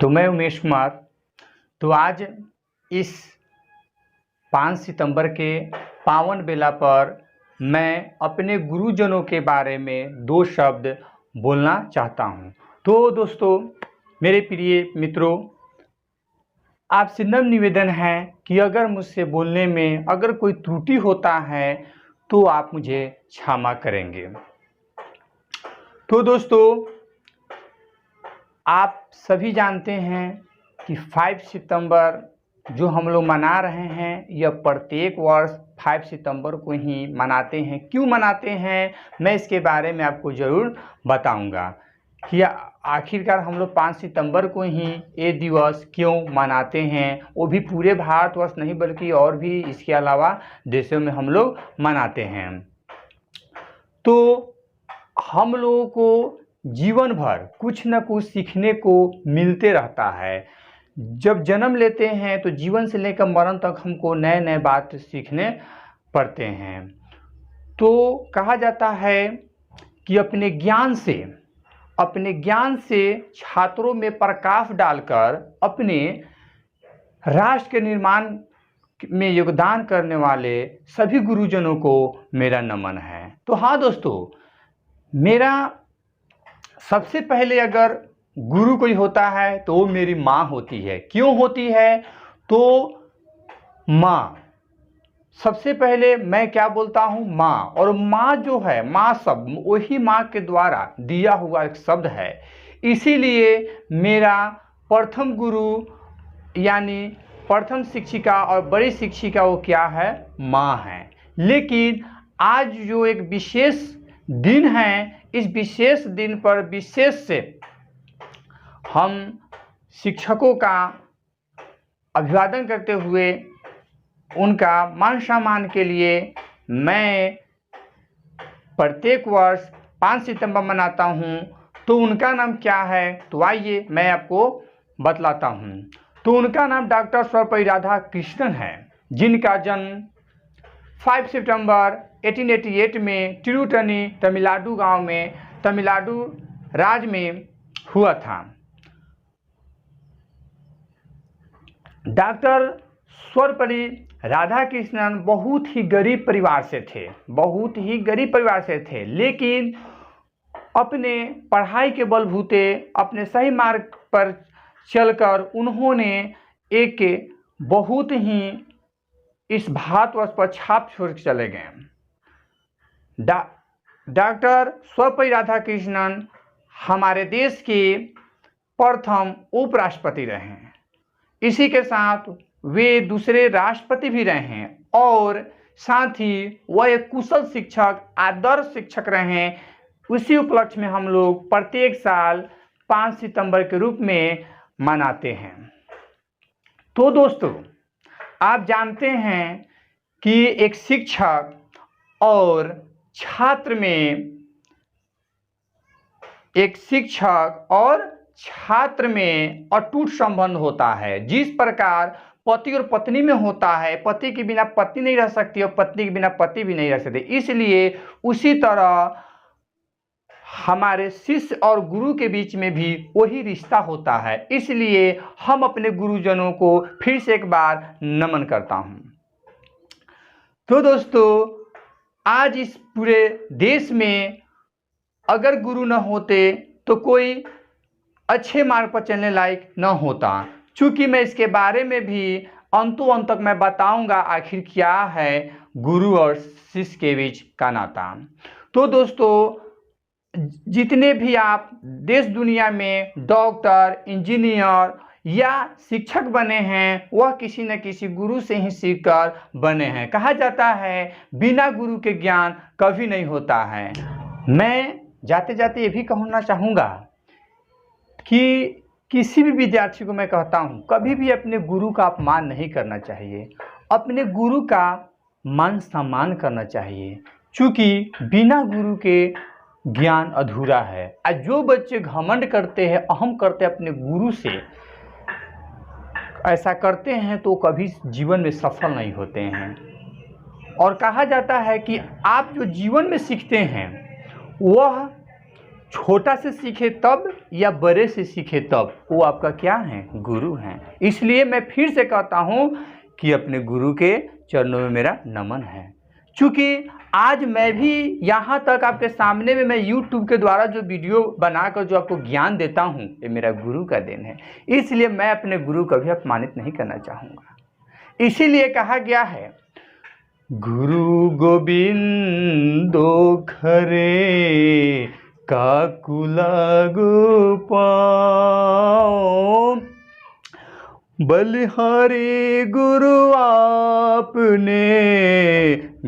तो मैं उमेश कुमार। तो आज इस 5 सितंबर के पावन बेला पर मैं अपने गुरुजनों के बारे में 2 शब्द बोलना चाहता हूं। तो दोस्तों, मेरे प्रिय मित्रों, आपसे नम्र निवेदन है कि अगर मुझसे बोलने में अगर कोई त्रुटि होता है तो आप मुझे क्षमा करेंगे। तो दोस्तों, आप सभी जानते हैं कि 5 सितंबर जो हम लोग मना रहे हैं, यह प्रत्येक वर्ष 5 सितंबर को ही मनाते हैं। क्यों मनाते हैं, मैं इसके बारे में आपको ज़रूर बताऊंगा कि आखिरकार हम लोग 5 सितंबर को ही ये दिवस क्यों मनाते हैं। वो भी पूरे भारतवर्ष नहीं बल्कि और भी इसके अलावा देशों में हम लोग मनाते हैं। तो हम लोगों को जीवन भर कुछ न कुछ सीखने को मिलते रहता है। जब जन्म लेते हैं तो जीवन से लेकर मरण तक हमको नए नए बात सीखने पड़ते हैं। तो कहा जाता है कि अपने ज्ञान से छात्रों में प्रकाश डालकर अपने राष्ट्र के निर्माण में योगदान करने वाले सभी गुरुजनों को मेरा नमन है। तो हाँ दोस्तों, मेरा सबसे पहले अगर गुरु कोई होता है तो वो मेरी माँ होती है। क्यों होती है, तो माँ, सबसे पहले मैं क्या बोलता हूँ, माँ। और माँ जो है, माँ शब्द वही माँ के द्वारा दिया हुआ एक शब्द है। इसीलिए मेरा प्रथम गुरु यानी प्रथम शिक्षिका और बड़ी शिक्षिका वो क्या है, माँ है। लेकिन आज जो एक विशेष दिन है, इस विशेष दिन पर विशेष से हम शिक्षकों का अभिवादन करते हुए उनका मान सम्मान के लिए मैं प्रत्येक वर्ष 5 सितंबर मनाता हूं। तो उनका नाम क्या है, तो आइए मैं आपको बतलाता हूं। तो उनका नाम डॉक्टर सर्वपल्ली राधाकृष्णन है, जिनका जन्म 5 सितंबर 1888 में तिरुटनी तमिलनाडु गांव में तमिलनाडु राज्य में हुआ था। डॉक्टर सर्वपल्ली राधाकृष्णन बहुत ही गरीब परिवार से थे, लेकिन अपने पढ़ाई के बलबूते अपने सही मार्ग पर चलकर उन्होंने एक बहुत ही इस भारतवर्ष पर छाप छोड़ के चले गए। डॉक्टर सर्वपल्ली राधाकृष्णन हमारे देश के प्रथम उपराष्ट्रपति रहे हैं। इसी के साथ वे दूसरे राष्ट्रपति भी रहे हैं और साथ ही वह एक कुशल शिक्षक, आदर्श शिक्षक रहे हैं। उसी उपलक्ष्य में हम लोग प्रत्येक साल 5 सितंबर के रूप में मनाते हैं। तो दोस्तों, आप जानते हैं कि एक शिक्षक और छात्र में अटूट संबंध होता है। जिस प्रकार पति और पत्नी में होता है, पति के बिना पत्नी नहीं रह सकती और पत्नी के बिना पति भी नहीं रह सकते, इसलिए उसी तरह हमारे शिष्य और गुरु के बीच में भी वही रिश्ता होता है। इसलिए हम अपने गुरुजनों को फिर से एक बार नमन करता हूं। तो दोस्तों, आज इस पूरे देश में अगर गुरु न होते तो कोई अच्छे मार्ग पर चलने लायक न होता। चूंकि मैं इसके बारे में भी अंत तक मैं बताऊंगा आखिर क्या है गुरु और शिष्य के बीच का नाता। तो दोस्तों, जितने भी आप देश दुनिया में डॉक्टर, इंजीनियर या शिक्षक बने हैं, वह किसी न किसी गुरु से ही सीखकर बने हैं। कहा जाता है बिना गुरु के ज्ञान कभी नहीं होता है। मैं जाते जाते ये भी कहना चाहूँगा कि किसी भी विद्यार्थी को मैं कहता हूँ, कभी भी अपने गुरु का अपमान नहीं करना चाहिए, अपने गुरु का मान सम्मान करना चाहिए। चूँकि बिना गुरु के ज्ञान अधूरा है। और जो बच्चे घमंड करते हैं, अहम करते हैं अपने गुरु से, ऐसा करते हैं तो कभी जीवन में सफल नहीं होते हैं। और कहा जाता है कि आप जो जीवन में सीखते हैं वह छोटा से सीखे तब या बड़े से सीखे तब, वो आपका क्या है? गुरु हैं। इसलिए मैं फिर से कहता हूँ कि अपने गुरु के चरणों में मेरा नमन है। चूँकि आज मैं भी यहाँ तक आपके सामने में मैं YouTube के द्वारा जो वीडियो बनाकर जो आपको ज्ञान देता हूँ, ये मेरा गुरु का देन है। इसलिए मैं अपने गुरु को भी अपमानित नहीं करना चाहूँगा। इसीलिए कहा गया है, गुरु गोविंदो खरे काकुलागो पाओ, बलिहारी गुरु आपने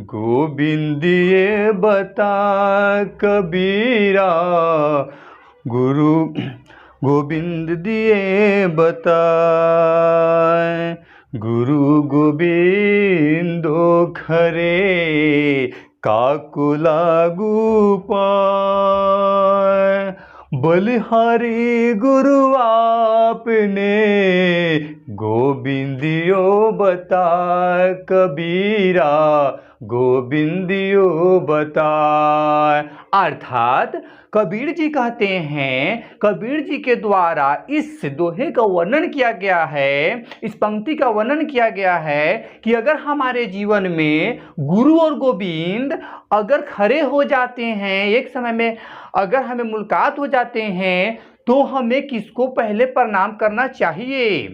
गोविंदिए बता कबीरा, गुरु गोविंद दिए बताए, गुरु गोविंदो खरे काकु लागू पाए, बलिहारी गुरु आपने गोविंदियो बता कबीरा, गोविंदियो बताए। अर्थात कबीर जी कहते हैं, कबीर जी के द्वारा इस दोहे का वर्णन किया गया है, इस पंक्ति का वर्णन किया गया है कि अगर हमारे जीवन में गुरु और गोविंद अगर खड़े हो जाते हैं, एक समय में अगर हमें मुलाकात हो जाते हैं, तो हमें किसको पहले प्रणाम करना चाहिए?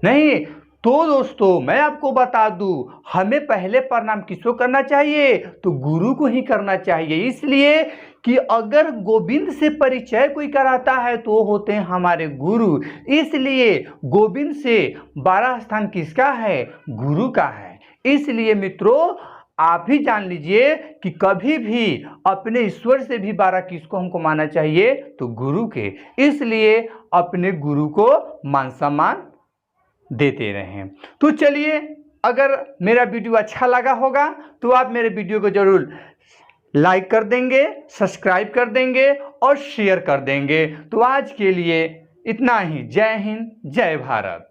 नहीं तो दोस्तों मैं आपको बता दूं, हमें पहले प्रणाम किसको करना चाहिए? तो गुरु को ही करना चाहिए। इसलिए कि अगर गोविंद से परिचय कोई कराता है तो होते हैं हमारे गुरु। इसलिए गोविंद से 12 स्थान किसका है? गुरु का है। इसलिए मित्रों आप भी जान लीजिए कि कभी भी अपने ईश्वर से भी 12 किसको हमको मानना चाहिए? तो गुरु के। इसलिए अपने गुरु को मान सम्मान देते रहें। तो चलिए, अगर मेरा वीडियो अच्छा लगा होगा तो आप मेरे वीडियो को जरूर लाइक कर देंगे, सब्सक्राइब कर देंगे और शेयर कर देंगे। तो आज के लिए इतना ही। जय हिंद, जय भारत।